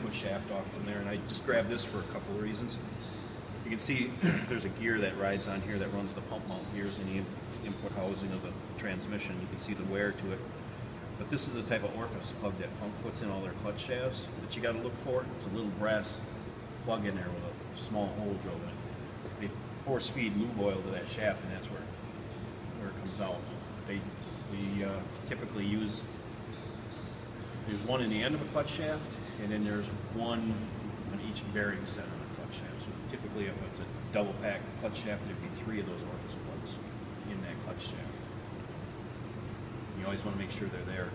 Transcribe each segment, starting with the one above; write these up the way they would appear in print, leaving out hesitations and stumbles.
input shaft off from there, and I just grabbed this for a couple of reasons. You can see there's a gear that rides on here that runs the pump mount gears in the input housing of the transmission. You can see the wear to it. But this is the type of orifice plug that Funk puts in all their clutch shafts that you got to look for. It's a little brass plug in there with a small hole drilled in it. They force feed lube oil to that shaft, and that's where it comes out. We typically use, there's one in the end of a clutch shaft, and then there's one on each bearing set of the clutch shaft. So typically, if it's a double pack clutch shaft, there'd be 3 of those orifice plugs in that clutch shaft. You always want to make sure they're there.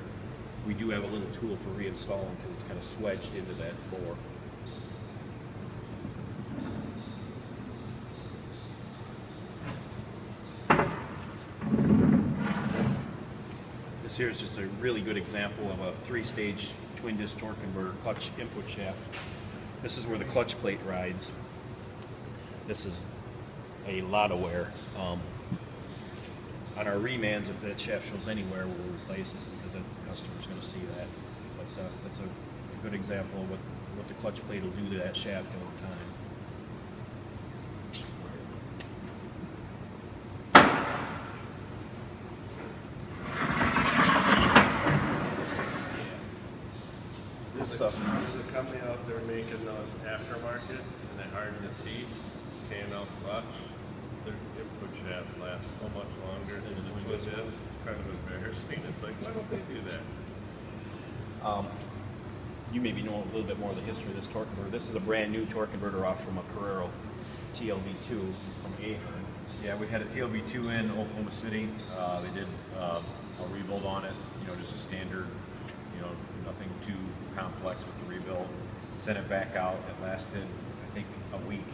We do have a little tool for reinstalling because it's kind of swedged into that bore. This here is just a really good example of a 3-stage twin disc torque converter clutch input shaft. This is where the clutch plate rides. This is a lot of wear. On our remans, if that shaft shows anywhere, we'll replace it because the customer's going to see that. But that's a good example of what the clutch plate will do to that shaft over time. There's a company out there making those aftermarket, and they harden the teeth, K&L clutch. Their input shafts last so much longer than the twin disc. It's kind of embarrassing. It's like, why don't they do that? You maybe know a little bit more of the history of this torque converter. This is a brand new torque converter off from a Carrero TLB2 from Herms. Yeah, we had a TLB2 in Oklahoma City. They did a rebuild on it, just a standard, nothing too complex with the rebuild. Sent it back out. It lasted, I think, a week.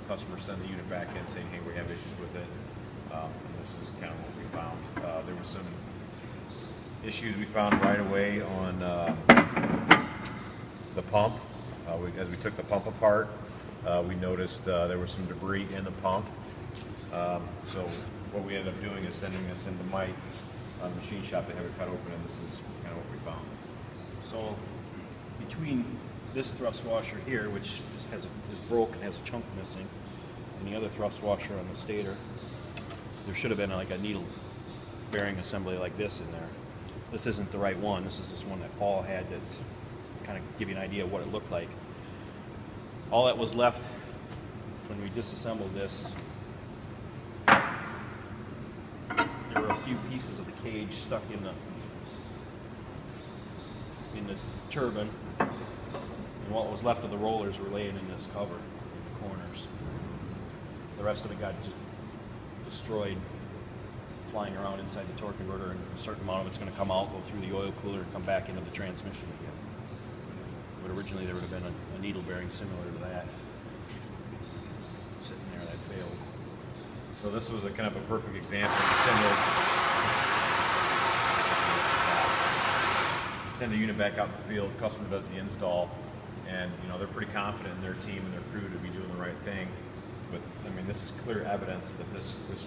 Customers send the unit back in saying, hey, we have issues with it. And this is kind of what we found. There were some issues we found right away on the pump. As we took the pump apart, we noticed there was some debris in the pump. So what we ended up doing is sending this into Mike on the machine shop to have it cut open, and this is kind of what we found. So between this thrust washer here, which is broken, has a chunk missing, and the other thrust washer on the stator, there should have been like a needle bearing assembly like this in there. This isn't the right one. This is just one that Paul had that's kind of give you an idea of what it looked like. All that was left when we disassembled this, there were a few pieces of the cage stuck in the turbine, and what was left of the rollers were laying in this cover in the corners. The rest of it got just destroyed flying around inside the torque converter, and a certain amount of it's going to come out, go through the oil cooler, and come back into the transmission again. But originally there would have been a needle bearing similar to that sitting there that failed. So this was a kind of a perfect example. Send the unit back out in the field, customer does the install, and they're pretty confident in their team and their crew to be doing the right thing. But I mean, this is clear evidence that this was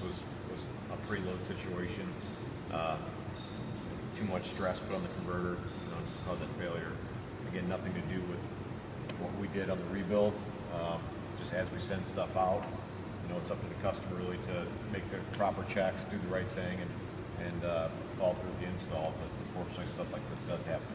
a preload situation. Too much stress put on the converter to cause that failure. Again, nothing to do with what we did on the rebuild. Just as we send stuff out, it's up to the customer really to make the proper checks, do the right thing, and follow through with the install. But unfortunately, stuff like this does happen.